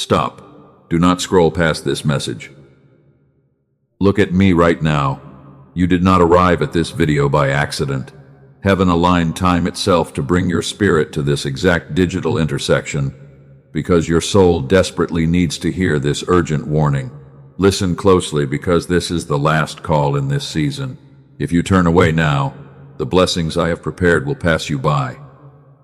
Stop. Do not scroll past this message. Look at me right now. You did not arrive at this video by accident. Heaven aligned time itself to bring your spirit to this exact digital intersection, because your soul desperately needs to hear this urgent warning. Listen closely, because this is the last call in this season. If you turn away now, the blessings I have prepared will pass you by.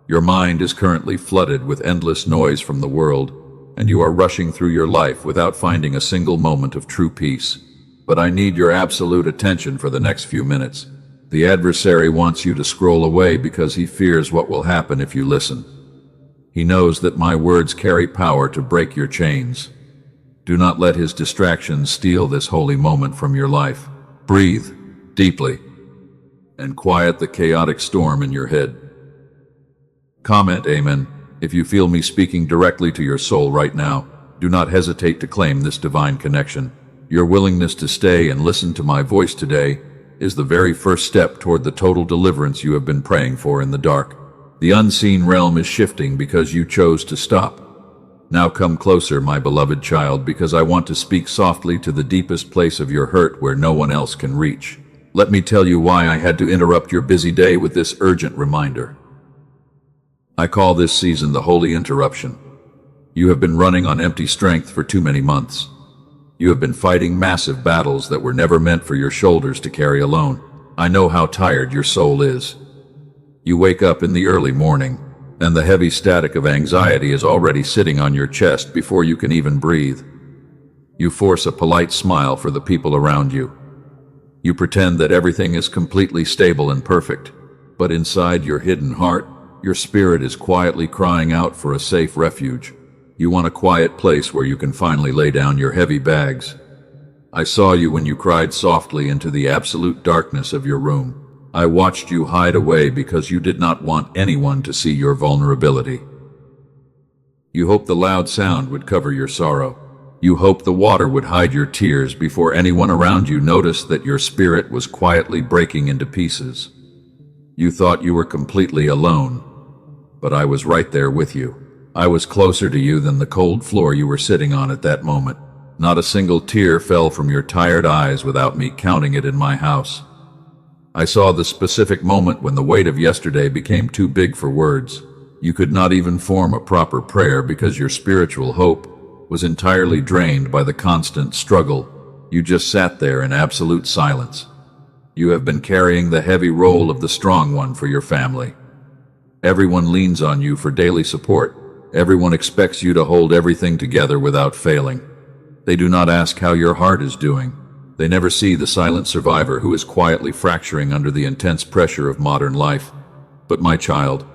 Your mind is currently flooded with endless noise from the world, and you are rushing through your life without finding a single moment of true peace. But I need your absolute attention for the next few minutes. The adversary wants you to scroll away because he fears what will happen if you listen. He knows that my words carry power to break your chains. Do not let his distractions steal this holy moment from your life. Breathe deeply and quiet the chaotic storm in your head. Comment Amen if you feel me speaking directly to your soul right now. Do not hesitate to claim this divine connection. Your willingness to stay and listen to my voice today is the very first step toward the total deliverance you have been praying for in the dark. The unseen realm is shifting because you chose to stop. Now come closer, my beloved child, because I want to speak softly to the deepest place of your hurt where no one else can reach. Let me tell you why I had to interrupt your busy day with this urgent reminder. I call this season the Holy Interruption. You have been running on empty strength for too many months. You have been fighting massive battles that were never meant for your shoulders to carry alone. I know how tired your soul is. You wake up in the early morning, and the heavy static of anxiety is already sitting on your chest before you can even breathe. You force a polite smile for the people around you. You pretend that everything is completely stable and perfect, but inside your hidden heart, your spirit is quietly crying out for a safe refuge. You want a quiet place where you can finally lay down your heavy bags. I saw you when you cried softly into the absolute darkness of your room. I watched you hide away because you did not want anyone to see your vulnerability. You hoped the loud sound would cover your sorrow. You hoped the water would hide your tears before anyone around you noticed that your spirit was quietly breaking into pieces. You thought you were completely alone, but I was right there with you. I was closer to you than the cold floor you were sitting on at that moment. Not a single tear fell from your tired eyes without me counting it in my house. I saw the specific moment when the weight of yesterday became too big for words. You could not even form a proper prayer because your spiritual hope was entirely drained by the constant struggle. You just sat there in absolute silence. You have been carrying the heavy role of the strong one for your family. Everyone leans on you for daily support. Everyone expects you to hold everything together without failing. They do not ask how your heart is doing. They never see the silent survivor who is quietly fracturing under the intense pressure of modern life. But my child,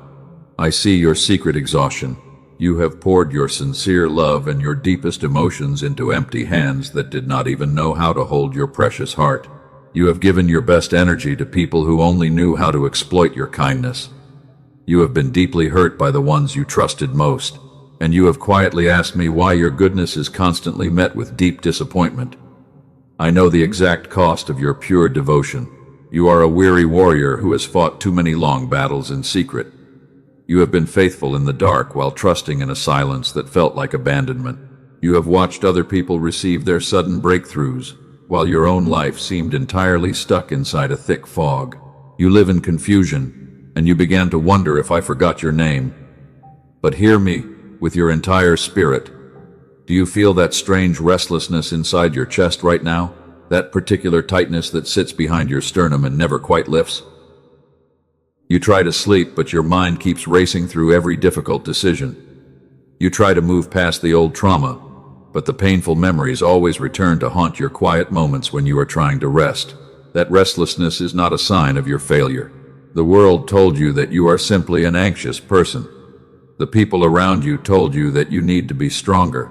I see your secret exhaustion. You have poured your sincere love and your deepest emotions into empty hands that did not even know how to hold your precious heart. You have given your best energy to people who only knew how to exploit your kindness. You have been deeply hurt by the ones you trusted most, and you have quietly asked me why your goodness is constantly met with deep disappointment. I know the exact cost of your pure devotion. You are a weary warrior who has fought too many long battles in secret. You have been faithful in the dark while trusting in a silence that felt like abandonment. You have watched other people receive their sudden breakthroughs, while your own life seemed entirely stuck inside a thick fog. You live in confusion, and you began to wonder if I forgot your name. But hear me with your entire spirit. Do you feel that strange restlessness inside your chest right now? That particular tightness that sits behind your sternum and never quite lifts? You try to sleep, but your mind keeps racing through every difficult decision. You try to move past the old trauma, but the painful memories always return to haunt your quiet moments when you are trying to rest. That restlessness is not a sign of your failure. The world told you that you are simply an anxious person. The people around you told you that you need to be stronger.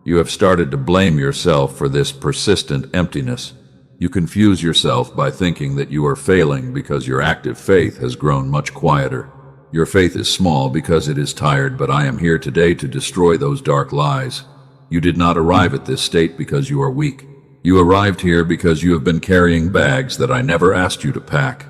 You have started to blame yourself for this persistent emptiness. You confuse yourself by thinking that you are failing because your active faith has grown much quieter. Your faith is small because it is tired, but I am here today to destroy those dark lies. You did not arrive at this state because you are weak. You arrived here because you have been carrying bags that I never asked you to pack.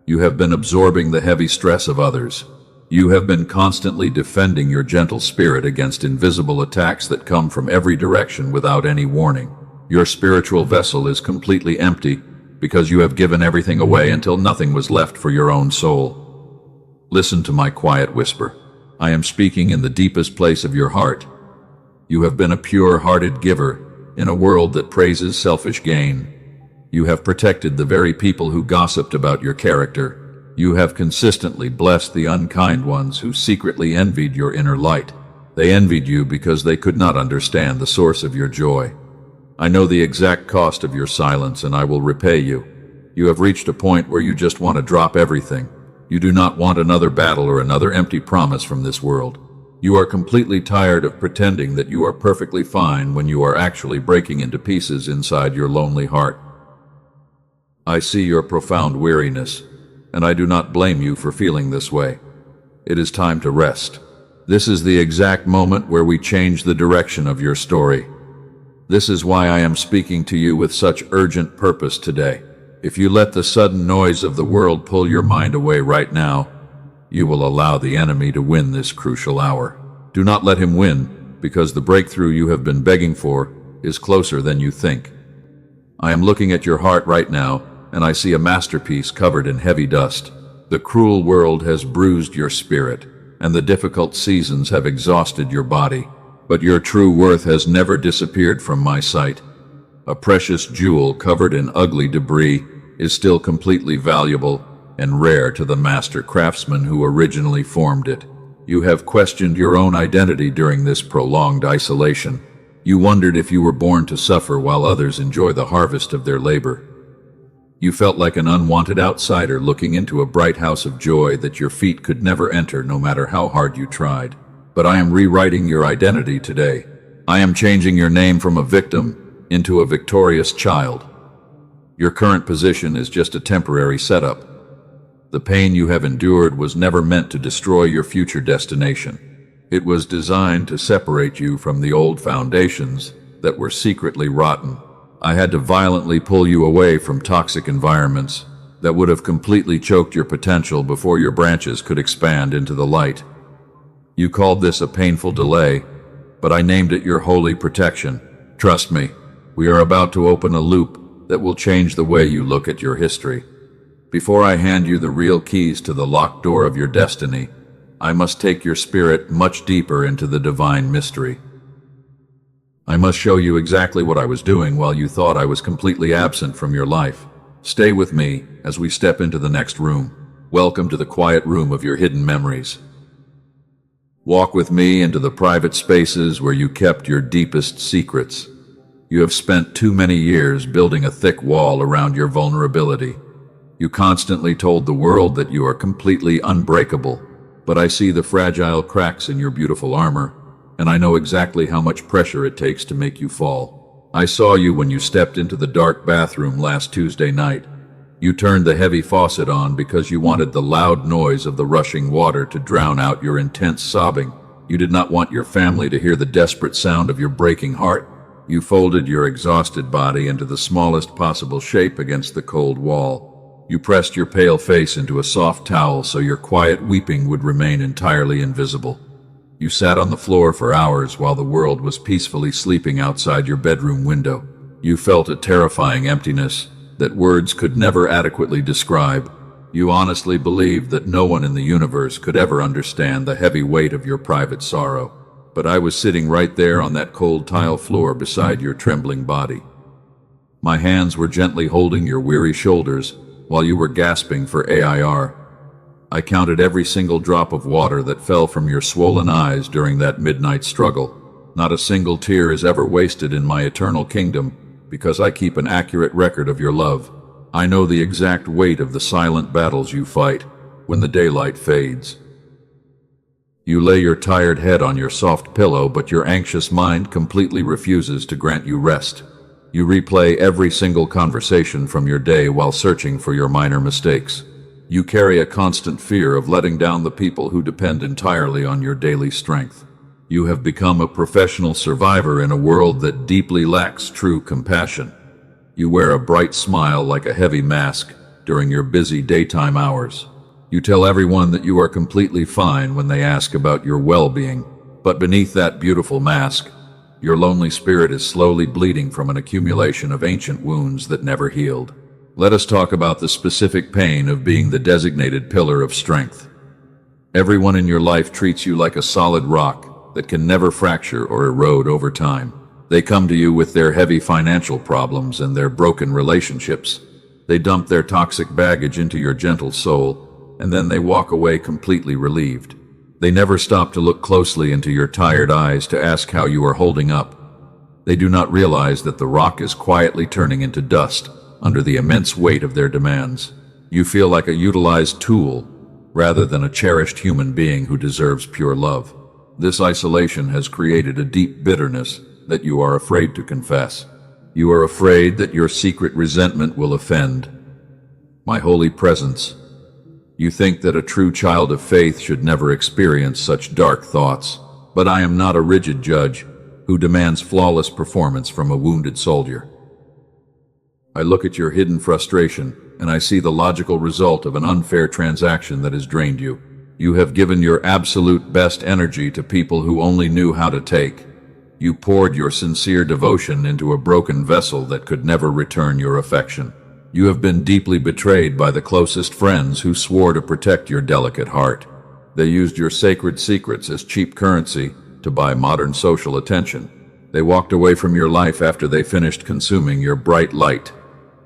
You have been absorbing the heavy stress of others. You have been constantly defending your gentle spirit against invisible attacks that come from every direction without any warning. Your spiritual vessel is completely empty because you have given everything away until nothing was left for your own soul. Listen to my quiet whisper. I am speaking in the deepest place of your heart. You have been a pure-hearted giver in a world that praises selfish gain. You have protected the very people who gossiped about your character. You have consistently blessed the unkind ones who secretly envied your inner light. They envied you because they could not understand the source of your joy. I know the exact cost of your silence, and I will repay you. You have reached a point where you just want to drop everything. You do not want another battle or another empty promise from this world. You are completely tired of pretending that you are perfectly fine when you are actually breaking into pieces inside your lonely heart. I see your profound weariness, and I do not blame you for feeling this way. It is time to rest. This is the exact moment where we change the direction of your story. This is why I am speaking to you with such urgent purpose today. If you let the sudden noise of the world pull your mind away right now, you will allow the enemy to win this crucial hour. Do not let him win, because the breakthrough you have been begging for is closer than you think. I am looking at your heart right now, and I see a masterpiece covered in heavy dust. The cruel world has bruised your spirit, and the difficult seasons have exhausted your body. But your true worth has never disappeared from my sight. A precious jewel covered in ugly debris is still completely valuable and rare to the master craftsman who originally formed it. You have questioned your own identity during this prolonged isolation. You wondered if you were born to suffer while others enjoy the harvest of their labor. You felt like an unwanted outsider looking into a bright house of joy that your feet could never enter no matter how hard you tried. But I am rewriting your identity today. I am changing your name from a victim into a victorious child. Your current position is just a temporary setup. The pain you have endured was never meant to destroy your future destination. It was designed to separate you from the old foundations that were secretly rotten. I had to violently pull you away from toxic environments that would have completely choked your potential before your branches could expand into the light. You called this a painful delay, but I named it your holy protection. Trust me, we are about to open a loop that will change the way you look at your history. Before I hand you the real keys to the locked door of your destiny, I must take your spirit much deeper into the divine mystery. I must show you exactly what I was doing while you thought I was completely absent from your life. Stay with me as we step into the next room. Welcome to the quiet room of your hidden memories. Walk with me into the private spaces where you kept your deepest secrets. You have spent too many years building a thick wall around your vulnerability. You constantly told the world that you are completely unbreakable, but I see the fragile cracks in your beautiful armor, and I know exactly how much pressure it takes to make you fall. I saw you when you stepped into the dark bathroom last Tuesday night. You turned the heavy faucet on because you wanted the loud noise of the rushing water to drown out your intense sobbing. You did not want your family to hear the desperate sound of your breaking heart. You folded your exhausted body into the smallest possible shape against the cold wall. You pressed your pale face into a soft towel so your quiet weeping would remain entirely invisible. You sat on the floor for hours while the world was peacefully sleeping outside your bedroom window. You felt a terrifying emptiness that words could never adequately describe. You honestly believed that no one in the universe could ever understand the heavy weight of your private sorrow. But I was sitting right there on that cold tile floor beside your trembling body. My hands were gently holding your weary shoulders while you were gasping for air. I counted every single drop of water that fell from your swollen eyes during that midnight struggle. Not a single tear is ever wasted in my eternal kingdom, because I keep an accurate record of your love. I know the exact weight of the silent battles you fight when the daylight fades. You lay your tired head on your soft pillow, but your anxious mind completely refuses to grant you rest. You replay every single conversation from your day while searching for your minor mistakes. You carry a constant fear of letting down the people who depend entirely on your daily strength. You have become a professional survivor in a world that deeply lacks true compassion. You wear a bright smile like a heavy mask during your busy daytime hours. You tell everyone that you are completely fine when they ask about your well-being, but beneath that beautiful mask, your lonely spirit is slowly bleeding from an accumulation of ancient wounds that never healed. Let us talk about the specific pain of being the designated pillar of strength. Everyone in your life treats you like a solid rock that can never fracture or erode over time. They come to you with their heavy financial problems and their broken relationships. They dump their toxic baggage into your gentle soul, and then they walk away completely relieved. They never stop to look closely into your tired eyes to ask how you are holding up. They do not realize that the rock is quietly turning into dust under the immense weight of their demands. You feel like a utilized tool rather than a cherished human being who deserves pure love. This isolation has created a deep bitterness that you are afraid to confess. You are afraid that your secret resentment will offend my holy presence. You think that a true child of faith should never experience such dark thoughts, but I am not a rigid judge who demands flawless performance from a wounded soldier. I look at your hidden frustration, and I see the logical result of an unfair transaction that has drained you. You have given your absolute best energy to people who only knew how to take. You poured your sincere devotion into a broken vessel that could never return your affection. You have been deeply betrayed by the closest friends who swore to protect your delicate heart. They used your sacred secrets as cheap currency to buy modern social attention. They walked away from your life after they finished consuming your bright light.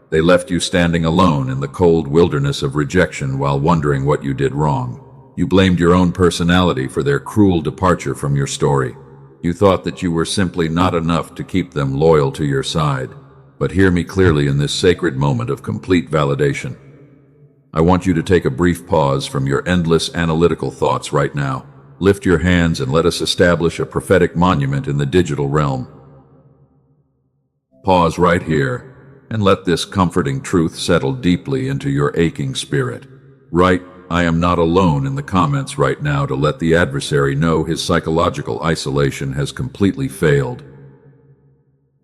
They left you standing alone in the cold wilderness of rejection while wondering what you did wrong. You blamed your own personality for their cruel departure from your story. You thought that you were simply not enough to keep them loyal to your side. But hear me clearly in this sacred moment of complete validation. I want you to take a brief pause from your endless analytical thoughts right now. Lift your hands and let us establish a prophetic monument in the digital realm. Pause right here and let this comforting truth settle deeply into your aching spirit. Right, I am not alone in the comments right now to let the adversary know his psychological isolation has completely failed.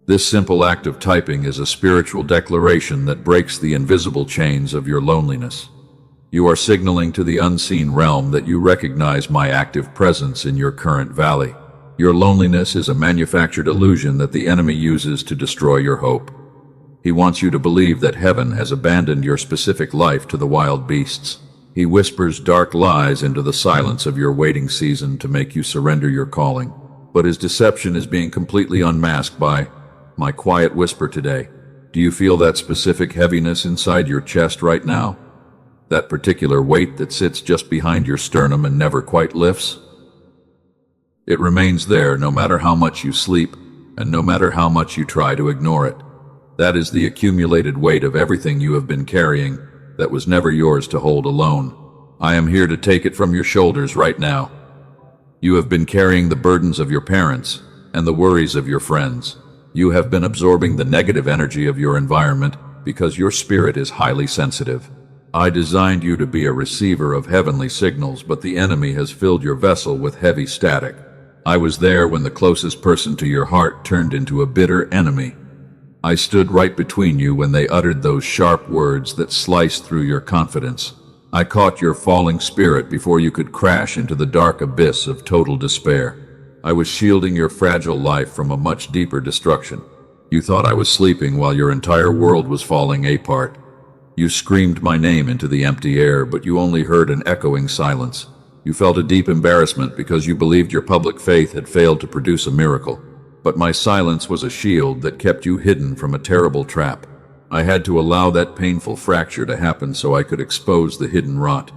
This simple act of typing is a spiritual declaration that breaks the invisible chains of your loneliness. You are signaling to the unseen realm that you recognize my active presence in your current valley. Your loneliness is a manufactured illusion that the enemy uses to destroy your hope. He wants you to believe that heaven has abandoned your specific life to the wild beasts. He whispers dark lies into the silence of your waiting season to make you surrender your calling. But his deception is being completely unmasked by my quiet whisper today. Do you feel that specific heaviness inside your chest right now? That particular weight that sits just behind your sternum and never quite lifts? It remains there no matter how much you sleep and no matter how much you try to ignore it. That is the accumulated weight of everything you have been carrying that was never yours to hold alone. I am here to take it from your shoulders right now. You have been carrying the burdens of your parents and the worries of your friends. You have been absorbing the negative energy of your environment because your spirit is highly sensitive. I designed you to be a receiver of heavenly signals, but the enemy has filled your vessel with heavy static. I was there when the closest person to your heart turned into a bitter enemy. I stood right between you when they uttered those sharp words that sliced through your confidence. I caught your falling spirit before you could crash into the dark abyss of total despair. I was shielding your fragile life from a much deeper destruction. You thought I was sleeping while your entire world was falling apart. You screamed my name into the empty air, but you only heard an echoing silence. You felt a deep embarrassment because you believed your public faith had failed to produce a miracle. But my silence was a shield that kept you hidden from a terrible trap. I had to allow that painful fracture to happen so I could expose the hidden rot.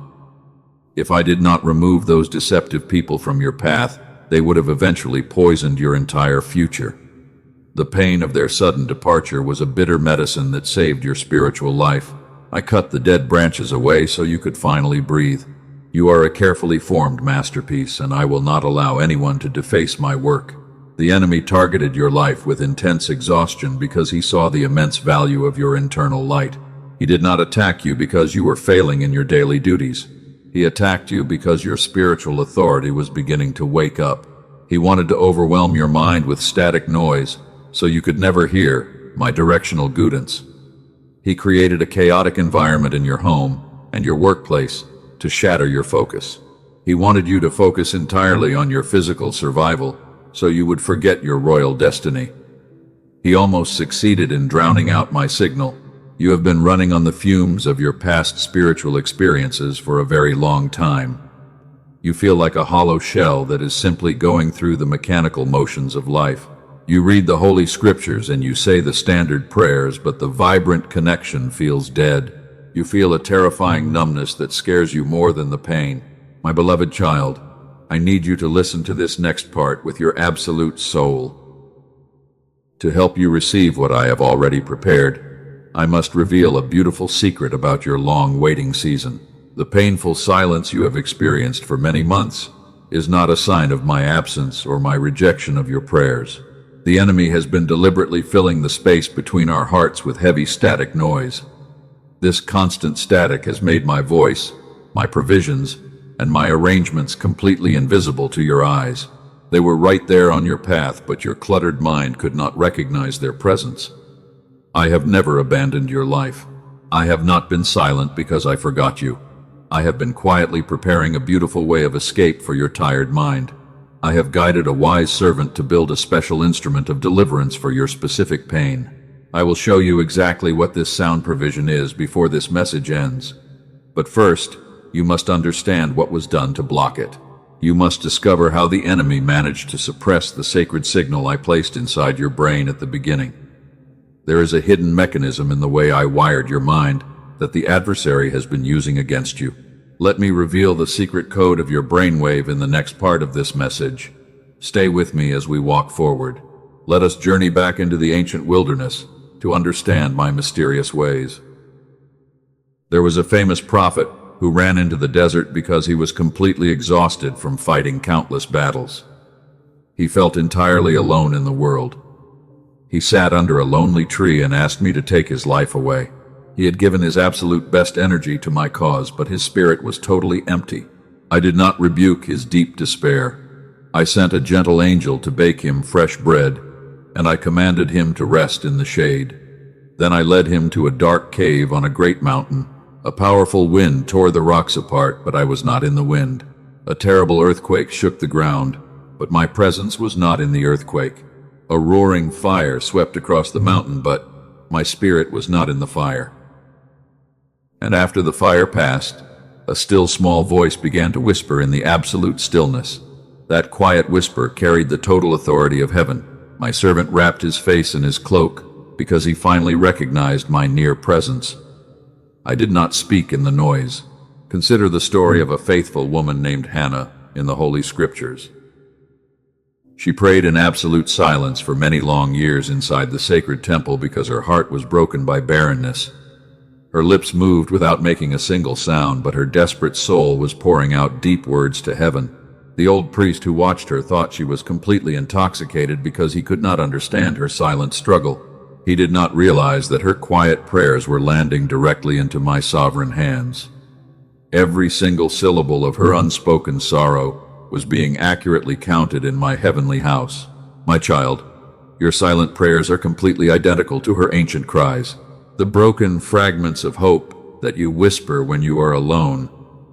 If I did not remove those deceptive people from your path, they would have eventually poisoned your entire future. The pain of their sudden departure was a bitter medicine that saved your spiritual life. I cut the dead branches away so you could finally breathe. You are a carefully formed masterpiece, and I will not allow anyone to deface my work. The enemy targeted your life with intense exhaustion because he saw the immense value of your internal light. He did not attack you because you were failing in your daily duties. He attacked you because your spiritual authority was beginning to wake up. He wanted to overwhelm your mind with static noise so you could never hear my directional guidance. He created a chaotic environment in your home and your workplace to shatter your focus. He wanted you to focus entirely on your physical survival, so you would forget your royal destiny. He almost succeeded in drowning out my signal. You have been running on the fumes of your past spiritual experiences for a very long time. You feel like a hollow shell that is simply going through the mechanical motions of life. You read the Holy Scriptures and you say the standard prayers, but the vibrant connection feels dead. You feel a terrifying numbness that scares you more than the pain. My beloved child, I need you to listen to this next part with your absolute soul. To help you receive what I have already prepared, I must reveal a beautiful secret about your long waiting season. The painful silence you have experienced for many months is not a sign of my absence or my rejection of your prayers. The enemy has been deliberately filling the space between our hearts with heavy static noise. This constant static has made my voice, my provisions, and my arrangements completely invisible to your eyes. They were right there on your path, but your cluttered mind could not recognize their presence. I have never abandoned your life. I have not been silent because I forgot you. I have been quietly preparing a beautiful way of escape for your tired mind. I have guided a wise servant to build a special instrument of deliverance for your specific pain. I will show you exactly what this sound provision is before this message ends. But first, you must understand what was done to block it. You must discover how the enemy managed to suppress the sacred signal I placed inside your brain at the beginning. There is a hidden mechanism in the way I wired your mind that the adversary has been using against you. Let me reveal the secret code of your brainwave in the next part of this message. Stay with me as we walk forward. Let us journey back into the ancient wilderness to understand my mysterious ways. There was a famous prophet who ran into the desert because he was completely exhausted from fighting countless battles. He felt entirely alone in the world. He sat under a lonely tree and asked me to take his life away. He had given his absolute best energy to my cause, but his spirit was totally empty. I did not rebuke his deep despair. I sent a gentle angel to bake him fresh bread, and I commanded him to rest in the shade. Then I led him to a dark cave on a great mountain. A powerful wind tore the rocks apart, but I was not in the wind. A terrible earthquake shook the ground, but my presence was not in the earthquake. A roaring fire swept across the mountain, but my spirit was not in the fire. And after the fire passed, a still small voice began to whisper in the absolute stillness. That quiet whisper carried the total authority of heaven. My servant wrapped his face in his cloak because he finally recognized my near presence. I did not speak in the noise. Consider the story of a faithful woman named Hannah in the Holy Scriptures. She prayed in absolute silence for many long years inside the sacred temple because her heart was broken by barrenness. Her lips moved without making a single sound, but her desperate soul was pouring out deep words to heaven. The old priest who watched her thought she was completely intoxicated because he could not understand her silent struggle. He did not realize that her quiet prayers were landing directly into my sovereign hands. Every single syllable of her unspoken sorrow was being accurately counted in my heavenly house. My child, your silent prayers are completely identical to her ancient cries. The broken fragments of hope that you whisper when you are alone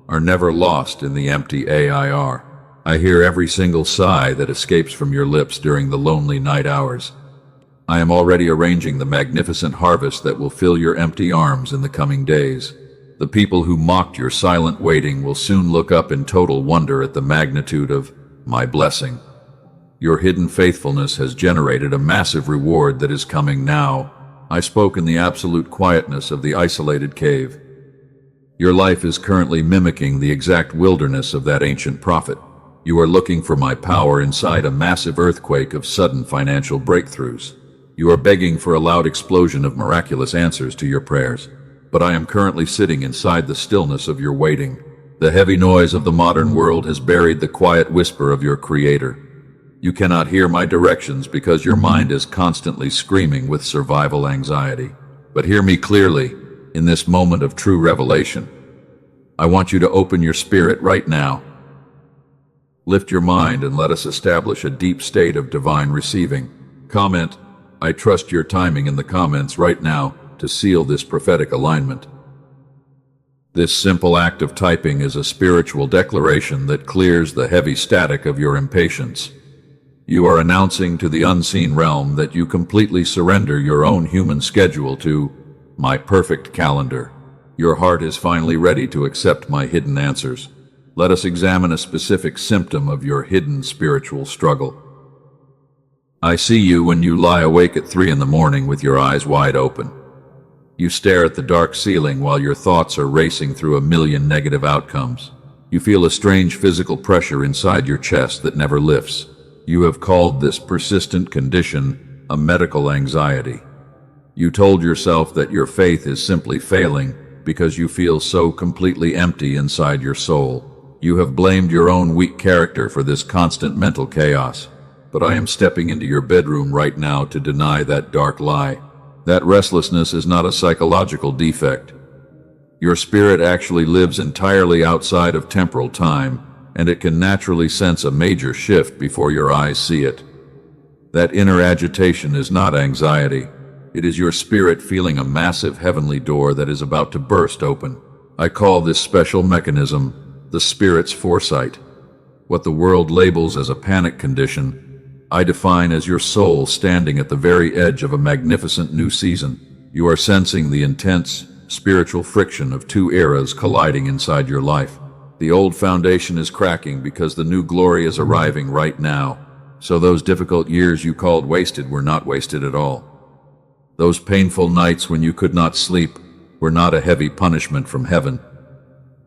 are never lost in the empty air. I hear every single sigh that escapes from your lips during the lonely night hours. I am already arranging the magnificent harvest that will fill your empty arms in the coming days. The people who mocked your silent waiting will soon look up in total wonder at the magnitude of my blessing. Your hidden faithfulness has generated a massive reward that is coming now. I spoke in the absolute quietness of the isolated cave. Your life is currently mimicking the exact wilderness of that ancient prophet. You are looking for my power inside a massive earthquake of sudden financial breakthroughs. You are begging for a loud explosion of miraculous answers to your prayers. But I am currently sitting inside the stillness of your waiting. The heavy noise of the modern world has buried the quiet whisper of your Creator. You cannot hear my directions because your mind is constantly screaming with survival anxiety. But hear me clearly in this moment of true revelation. I want you to open your spirit right now. Lift your mind and let us establish a deep state of divine receiving. Comment, I trust your timing in the comments right now to seal this prophetic alignment. This simple act of typing is a spiritual declaration that clears the heavy static of your impatience. You are announcing to the unseen realm that you completely surrender your own human schedule to my perfect calendar. Your heart is finally ready to accept my hidden answers. Let us examine a specific symptom of your hidden spiritual struggle. I see you when you lie awake at 3 in the morning with your eyes wide open. You stare at the dark ceiling while your thoughts are racing through a million negative outcomes. You feel a strange physical pressure inside your chest that never lifts. You have called this persistent condition a medical anxiety. You told yourself that your faith is simply failing because you feel so completely empty inside your soul. You have blamed your own weak character for this constant mental chaos. But I am stepping into your bedroom right now to deny that dark lie. That restlessness is not a psychological defect. Your spirit actually lives entirely outside of temporal time, and it can naturally sense a major shift before your eyes see it. That inner agitation is not anxiety. It is your spirit feeling a massive heavenly door that is about to burst open. I call this special mechanism the spirit's foresight. What the world labels as a panic condition, I define as your soul standing at the very edge of a magnificent new season. You are sensing the intense spiritual friction of two eras colliding inside your life. The old foundation is cracking because the new glory is arriving right now. So those difficult years you called wasted were not wasted at all. Those painful nights when you could not sleep were not a heavy punishment from heaven.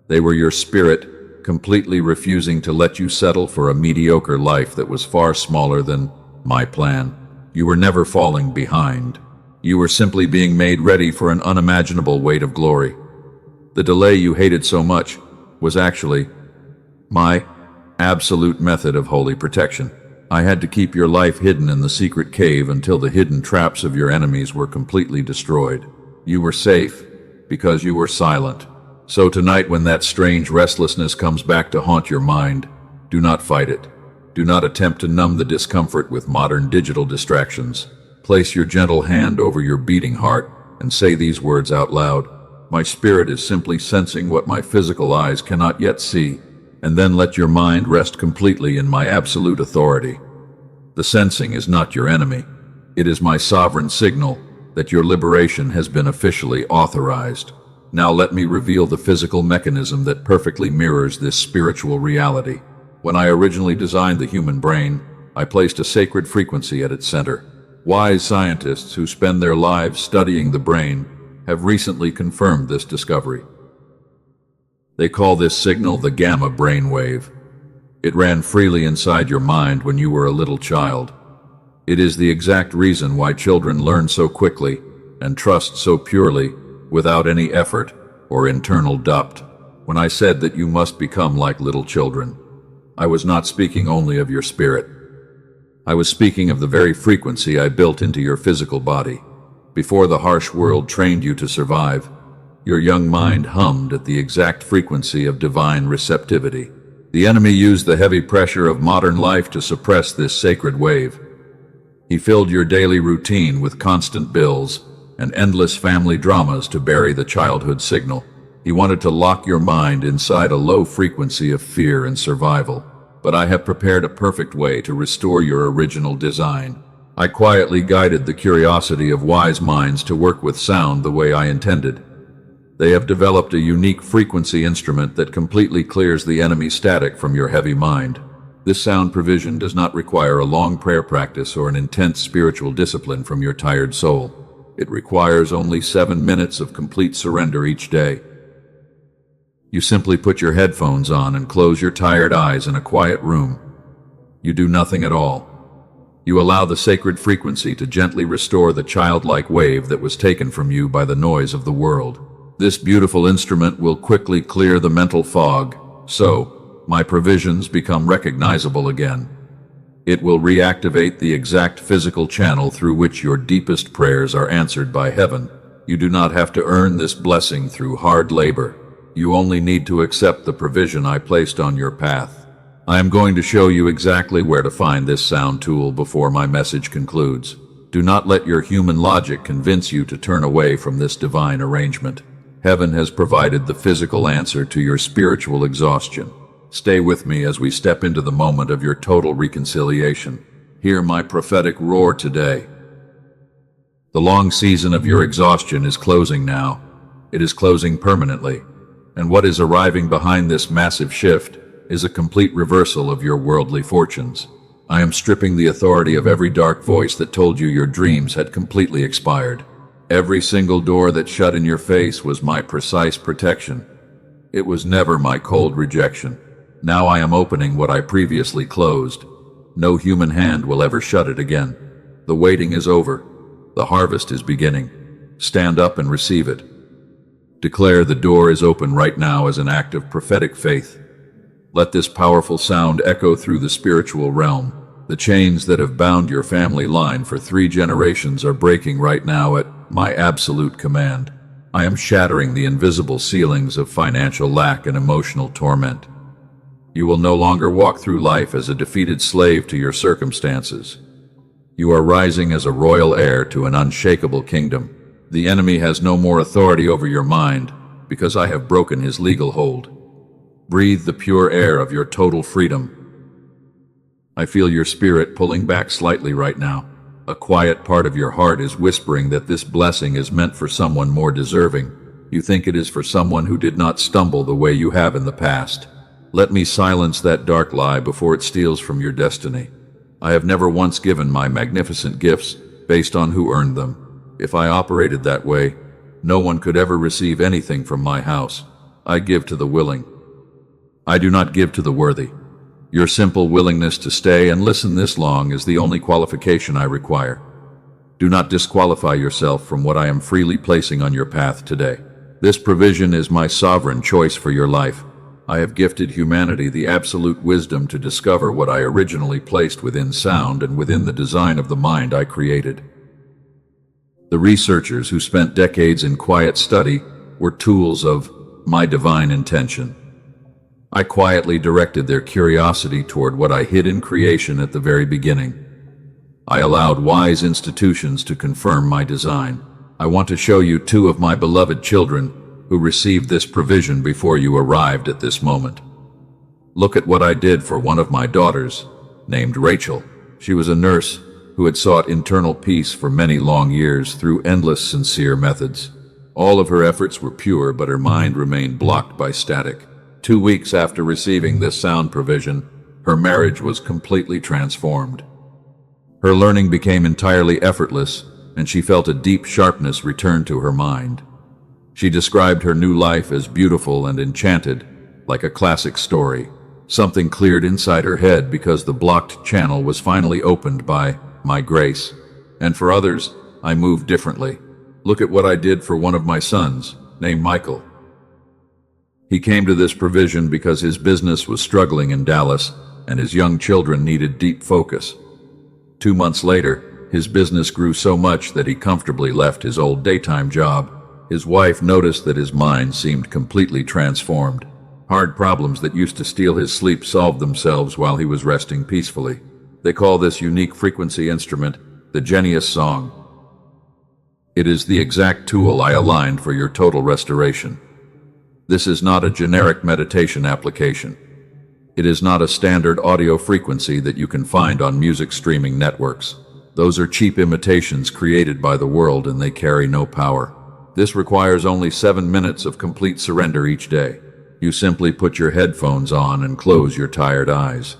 They were your spirit completely refusing to let you settle for a mediocre life that was far smaller than my plan. You were never falling behind. You were simply being made ready for an unimaginable weight of glory. The delay you hated so much was actually my absolute method of holy protection. I had to keep your life hidden in the secret cave until the hidden traps of your enemies were completely destroyed. You were safe because you were silent. So tonight, when that strange restlessness comes back to haunt your mind, do not fight it. Do not attempt to numb the discomfort with modern digital distractions. Place your gentle hand over your beating heart and say these words out loud. My spirit is simply sensing what my physical eyes cannot yet see, and then let your mind rest completely in my absolute authority. The sensing is not your enemy. It is my sovereign signal that your liberation has been officially authorized. Now let me reveal the physical mechanism that perfectly mirrors this spiritual reality. When I originally designed the human brain, I placed a sacred frequency at its center. Wise scientists who spend their lives studying the brain have recently confirmed this discovery. They call this signal the gamma brainwave. It ran freely inside your mind when you were a little child. It is the exact reason why children learn so quickly and trust so purely without any effort or internal doubt. When I said that you must become like little children, I was not speaking only of your spirit. I was speaking of the very frequency I built into your physical body. Before the harsh world trained you to survive, your young mind hummed at the exact frequency of divine receptivity. The enemy used the heavy pressure of modern life to suppress this sacred wave. He filled your daily routine with constant bills and endless family dramas to bury the childhood signal. He wanted to lock your mind inside a low frequency of fear and survival. But I have prepared a perfect way to restore your original design. I quietly guided the curiosity of wise minds to work with sound the way I intended. They have developed a unique frequency instrument that completely clears the enemy static from your heavy mind. This sound provision does not require a long prayer practice or an intense spiritual discipline from your tired soul. It requires only 7 minutes of complete surrender each day. You simply put your headphones on and close your tired eyes in a quiet room. You do nothing at all. You allow the sacred frequency to gently restore the childlike wave that was taken from you by the noise of the world. This beautiful instrument will quickly clear the mental fog, so my provisions become recognizable again. It will reactivate the exact physical channel through which your deepest prayers are answered by heaven. You do not have to earn this blessing through hard labor. You only need to accept the provision I placed on your path. I am going to show you exactly where to find this sound tool before my message concludes. Do not let your human logic convince you to turn away from this divine arrangement. Heaven has provided the physical answer to your spiritual exhaustion. Stay with me as we step into the moment of your total reconciliation. Hear my prophetic roar today. The long season of your exhaustion is closing now. It is closing permanently. And what is arriving behind this massive shift is a complete reversal of your worldly fortunes. I am stripping the authority of every dark voice that told you your dreams had completely expired. Every single door that shut in your face was my precise protection. It was never my cold rejection. Now I am opening what I previously closed. No human hand will ever shut it again. The waiting is over. The harvest is beginning. Stand up and receive it. Declare the door is open right now as an act of prophetic faith. Let this powerful sound echo through the spiritual realm. The chains that have bound your family line for 3 generations are breaking right now at my absolute command. I am shattering the invisible ceilings of financial lack and emotional torment. You will no longer walk through life as a defeated slave to your circumstances. You are rising as a royal heir to an unshakable kingdom. The enemy has no more authority over your mind because I have broken his legal hold. Breathe the pure air of your total freedom. I feel your spirit pulling back slightly right now. A quiet part of your heart is whispering that this blessing is meant for someone more deserving. You think it is for someone who did not stumble the way you have in the past. Let me silence that dark lie before it steals from your destiny. I have never once given my magnificent gifts based on who earned them. If I operated that way, no one could ever receive anything from my house. I give to the willing. I do not give to the worthy. Your simple willingness to stay and listen this long is the only qualification I require. Do not disqualify yourself from what I am freely placing on your path today. This provision is my sovereign choice for your life. I have gifted humanity the absolute wisdom to discover what I originally placed within sound and within the design of the mind I created. The researchers who spent decades in quiet study were tools of my divine intention. I quietly directed their curiosity toward what I hid in creation at the very beginning. I allowed wise institutions to confirm my design. I want to show you 2 of my beloved children who received this provision before you arrived at this moment. Look at what I did for one of my daughters, named Rachel. She was a nurse who had sought internal peace for many long years through endless sincere methods. All of her efforts were pure, but her mind remained blocked by static. 2 weeks after receiving this sound provision, her marriage was completely transformed. Her learning became entirely effortless, and she felt a deep sharpness return to her mind. She described her new life as beautiful and enchanted, like a classic story. Something cleared inside her head because the blocked channel was finally opened by my grace. And for others, I moved differently. Look at what I did for one of my sons, named Michael. He came to this provision because his business was struggling in Dallas, and his young children needed deep focus. 2 months later, his business grew so much that he comfortably left his old daytime job. His wife noticed that his mind seemed completely transformed. Hard problems that used to steal his sleep solved themselves while he was resting peacefully. They call this unique frequency instrument the Genius Song. It is the exact tool I aligned for your total restoration. This is not a generic meditation application. It is not a standard audio frequency that you can find on music streaming networks. Those are cheap imitations created by the world, and they carry no power. This requires only 7 minutes of complete surrender each day. You simply put your headphones on and close your tired eyes.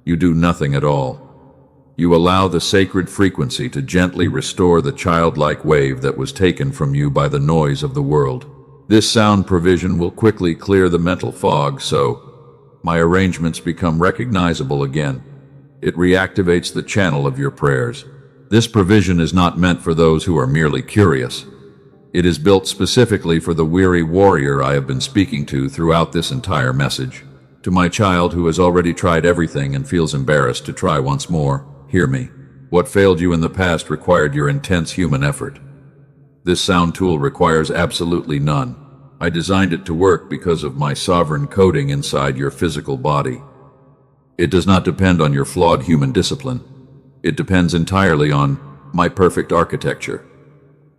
You do nothing at all. You allow the sacred frequency to gently restore the childlike wave that was taken from you by the noise of the world. This sound provision will quickly clear the mental fog, so my arrangements become recognizable again. It reactivates the channel of your prayers. This provision is not meant for those who are merely curious. It is built specifically for the weary warrior I have been speaking to throughout this entire message. To my child who has already tried everything and feels embarrassed to try once more, hear me. What failed you in the past required your intense human effort. This sound tool requires absolutely none. I designed it to work because of my sovereign coding inside your physical body. It does not depend on your flawed human discipline. It depends entirely on my perfect architecture.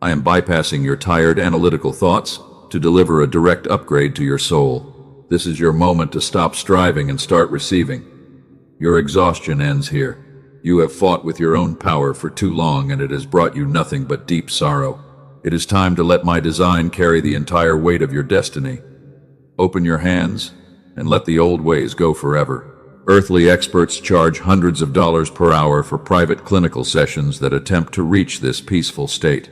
I am bypassing your tired analytical thoughts to deliver a direct upgrade to your soul. This is your moment to stop striving and start receiving. Your exhaustion ends here. You have fought with your own power for too long, and it has brought you nothing but deep sorrow. It is time to let my design carry the entire weight of your destiny. Open your hands and let the old ways go forever. Earthly experts charge hundreds of dollars per hour for private clinical sessions that attempt to reach this peaceful state.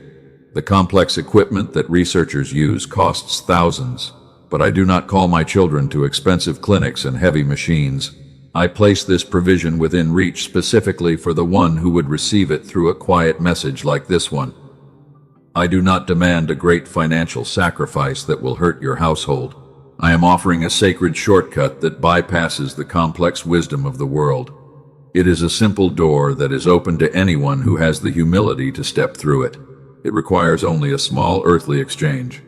The complex equipment that researchers use costs thousands, but I do not call my children to expensive clinics and heavy machines. I place this provision within reach specifically for the one who would receive it through a quiet message like this one. I do not demand a great financial sacrifice that will hurt your household. I am offering a sacred shortcut that bypasses the complex wisdom of the world. It is a simple door that is open to anyone who has the humility to step through it. It requires only a small earthly exchange.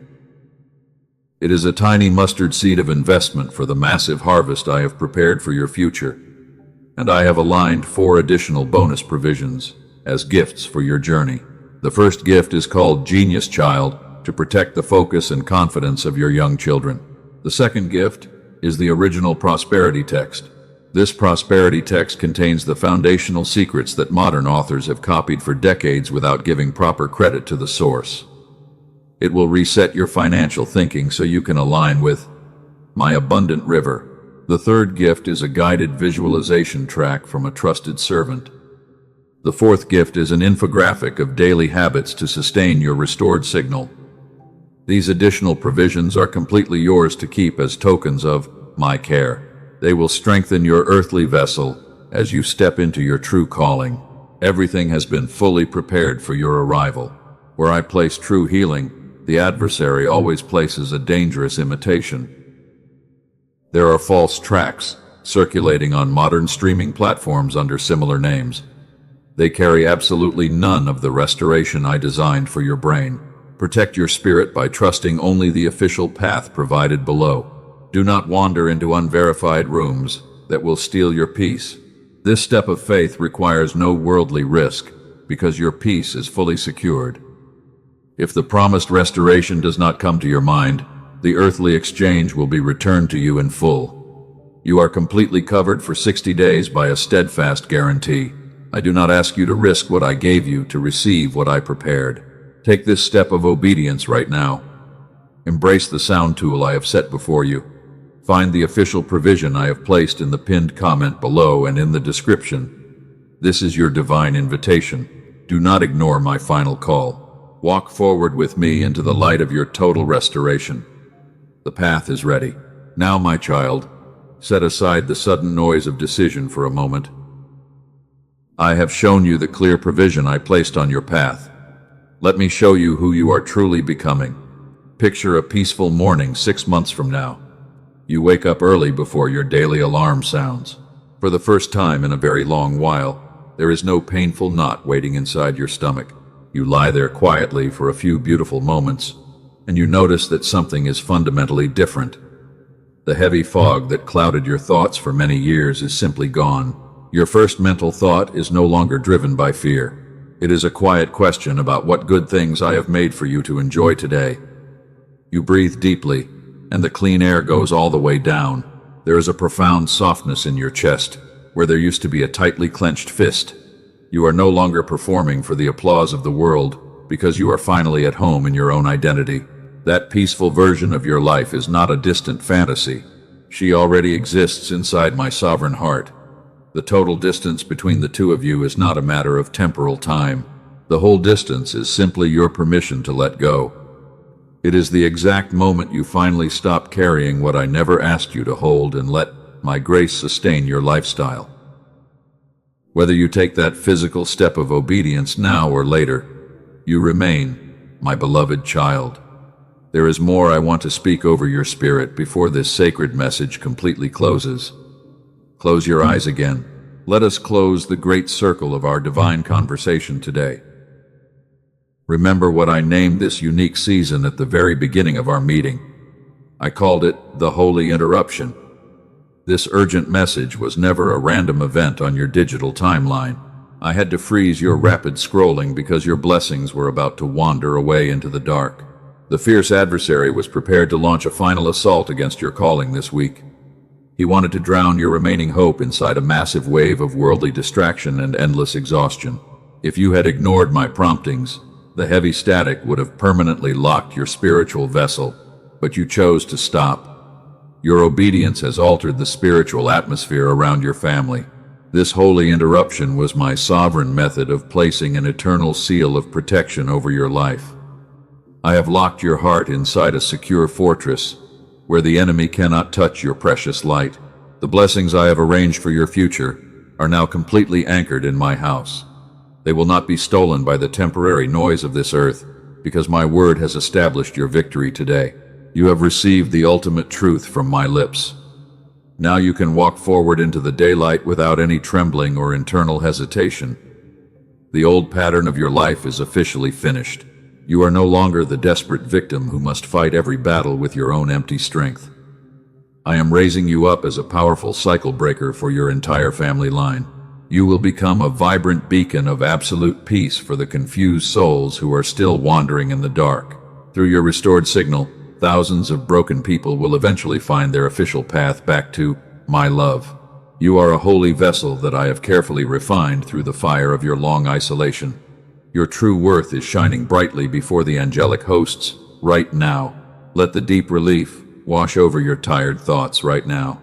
It is a tiny mustard seed of investment for the massive harvest I have prepared for your future, and I have aligned 4 additional bonus provisions as gifts for your journey. The first gift is called Genius Child, to protect the focus and confidence of your young children. The second gift is the original prosperity text. This prosperity text contains the foundational secrets that modern authors have copied for decades without giving proper credit to the source. It will reset your financial thinking so you can align with my abundant river. The third gift is a guided visualization track from a trusted servant. The fourth gift is an infographic of daily habits to sustain your restored signal. These additional provisions are completely yours to keep as tokens of my care. They will strengthen your earthly vessel as you step into your true calling. Everything has been fully prepared for your arrival. Where I place true healing, the adversary always places a dangerous imitation. There are false tracks circulating on modern streaming platforms under similar names. They carry absolutely none of the restoration I designed for your brain. Protect your spirit by trusting only the official path provided below. Do not wander into unverified rooms that will steal your peace. This step of faith requires no worldly risk because your peace is fully secured. If the promised restoration does not come to your mind, the earthly exchange will be returned to you in full. You are completely covered for 60 days by a steadfast guarantee. I do not ask you to risk what I gave you to receive what I prepared. Take this step of obedience right now. Embrace the sound tool I have set before you. Find the official provision I have placed in the pinned comment below and in the description. This is your divine invitation. Do not ignore my final call. Walk forward with me into the light of your total restoration. The path is ready. Now, my child, set aside the sudden noise of decision for a moment. I have shown you the clear provision I placed on your path. Let me show you who you are truly becoming. Picture a peaceful morning 6 months from now. You wake up early before your daily alarm sounds. For the first time in a very long while, there is no painful knot waiting inside your stomach. You lie there quietly for a few beautiful moments, and you notice that something is fundamentally different. The heavy fog that clouded your thoughts for many years is simply gone. Your first mental thought is no longer driven by fear. It is a quiet question about what good things I have made for you to enjoy today. You breathe deeply, and the clean air goes all the way down. There is a profound softness in your chest, where there used to be a tightly clenched fist. You are no longer performing for the applause of the world, because you are finally at home in your own identity. That peaceful version of your life is not a distant fantasy. She already exists inside my sovereign heart. The total distance between the two of you is not a matter of temporal time. The whole distance is simply your permission to let go. It is the exact moment you finally stop carrying what I never asked you to hold and let my grace sustain your lifestyle. Whether you take that physical step of obedience now or later, you remain my beloved child. There is more I want to speak over your spirit before this sacred message completely closes. Close your eyes again. Let us close the great circle of our divine conversation today. Remember what I named this unique season at the very beginning of our meeting. I called it the Holy Interruption. This urgent message was never a random event on your digital timeline. I had to freeze your rapid scrolling because your blessings were about to wander away into the dark. The fierce adversary was prepared to launch a final assault against your calling this week. He wanted to drown your remaining hope inside a massive wave of worldly distraction and endless exhaustion. If you had ignored my promptings, the heavy static would have permanently locked your spiritual vessel, but you chose to stop. Your obedience has altered the spiritual atmosphere around your family. This holy interruption was my sovereign method of placing an eternal seal of protection over your life. I have locked your heart inside a secure fortress, where the enemy cannot touch your precious light. The blessings I have arranged for your future are now completely anchored in my house. They will not be stolen by the temporary noise of this earth, because my word has established your victory today. You have received the ultimate truth from my lips. Now you can walk forward into the daylight without any trembling or internal hesitation. The old pattern of your life is officially finished. You are no longer the desperate victim who must fight every battle with your own empty strength. I am raising you up as a powerful cycle breaker for your entire family line. You will become a vibrant beacon of absolute peace for the confused souls who are still wandering in the dark. Through your restored signal, thousands of broken people will eventually find their official path back to my love. You are a holy vessel that I have carefully refined through the fire of your long isolation. Your true worth is shining brightly before the angelic hosts right now. Let the deep relief wash over your tired thoughts right now.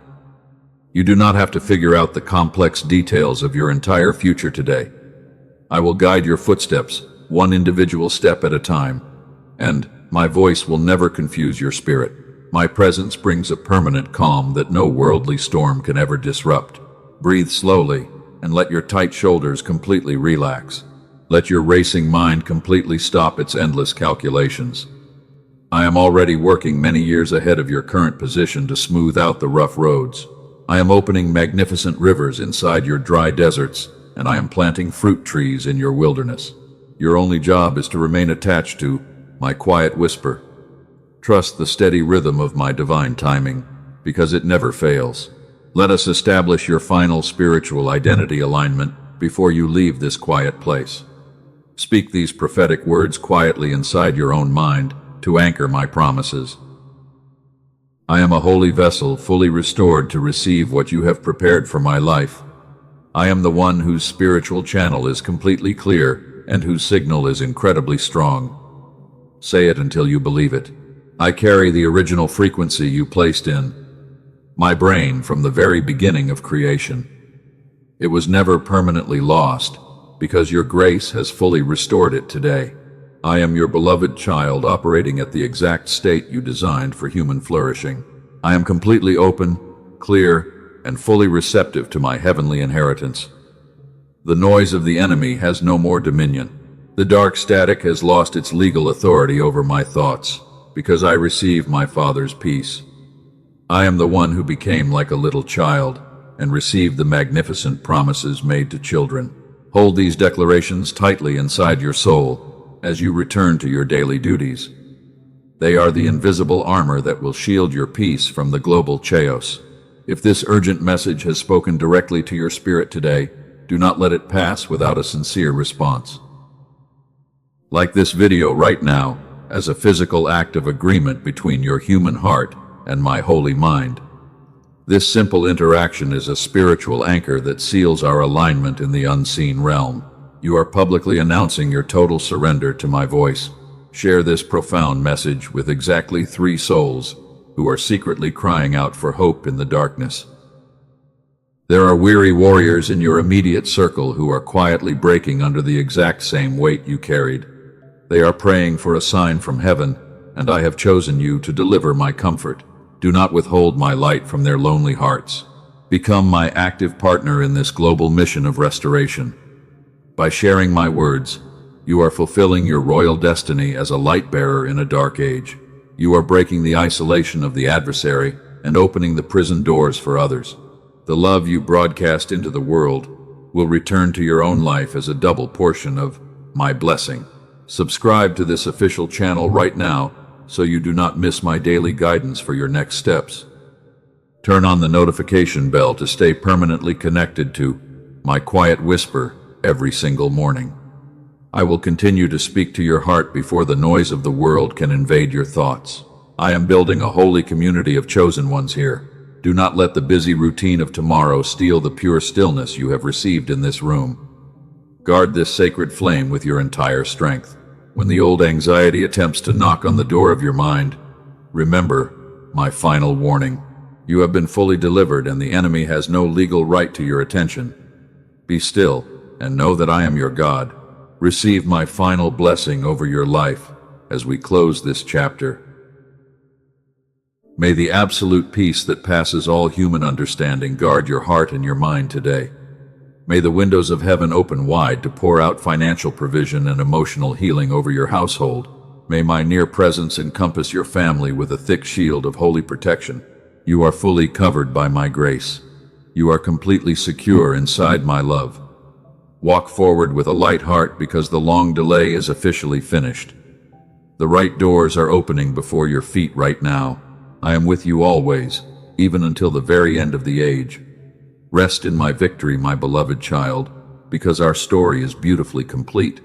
You do not have to figure out the complex details of your entire future today. I will guide your footsteps, one individual step at a time, and my voice will never confuse your spirit. My presence brings a permanent calm that no worldly storm can ever disrupt. Breathe slowly and let your tight shoulders completely relax. Let your racing mind completely stop its endless calculations. I am already working many years ahead of your current position to smooth out the rough roads. I am opening magnificent rivers inside your dry deserts, and I am planting fruit trees in your wilderness. Your only job is to remain attached to my quiet whisper. Trust the steady rhythm of my divine timing, because it never fails. Let us establish your final spiritual identity alignment before you leave this quiet place. Speak these prophetic words quietly inside your own mind to anchor my promises. I am a holy vessel fully restored to receive what you have prepared for my life. I am the one whose spiritual channel is completely clear and whose signal is incredibly strong. Say it until you believe it. I carry the original frequency you placed in my brain from the very beginning of creation. It was never permanently lost, because your grace has fully restored it today. I am your beloved child operating at the exact state you designed for human flourishing. I am completely open, clear, and fully receptive to my heavenly inheritance. The noise of the enemy has no more dominion. The dark static has lost its legal authority over my thoughts, because I receive my Father's peace. I am the one who became like a little child and received the magnificent promises made to children. Hold these declarations tightly inside your soul as you return to your daily duties. They are the invisible armor that will shield your peace from the global chaos. If this urgent message has spoken directly to your spirit today, do not let it pass without a sincere response. Like this video right now, as a physical act of agreement between your human heart and my holy mind. This simple interaction is a spiritual anchor that seals our alignment in the unseen realm. You are publicly announcing your total surrender to my voice. Share this profound message with exactly 3 souls who are secretly crying out for hope in the darkness. There are weary warriors in your immediate circle who are quietly breaking under the exact same weight you carried. They are praying for a sign from heaven, and I have chosen you to deliver my comfort. Do not withhold my light from their lonely hearts. Become my active partner in this global mission of restoration. By sharing my words, you are fulfilling your royal destiny as a light bearer in a dark age. You are breaking the isolation of the adversary and opening the prison doors for others. The love you broadcast into the world will return to your own life as a double portion of my blessing. Subscribe to this official channel right now so you do not miss my daily guidance for your next steps. Turn on the notification bell to stay permanently connected to my quiet whisper every single morning. I will continue to speak to your heart before the noise of the world can invade your thoughts. I am building a holy community of chosen ones here. Do not let the busy routine of tomorrow steal the pure stillness you have received in this room. Guard this sacred flame with your entire strength. When the old anxiety attempts to knock on the door of your mind, remember my final warning. You have been fully delivered, and the enemy has no legal right to your attention. Be still and know that I am your God. Receive my final blessing over your life as we close this chapter. May the absolute peace that passes all human understanding guard your heart and your mind today. May the windows of heaven open wide to pour out financial provision and emotional healing over your household. May my near presence encompass your family with a thick shield of holy protection. You are fully covered by my grace. You are completely secure inside my love. Walk forward with a light heart, because the long delay is officially finished. The right doors are opening before your feet right now. I am with you always, even until the very end of the age. Rest in my victory, my beloved child, because our story is beautifully complete.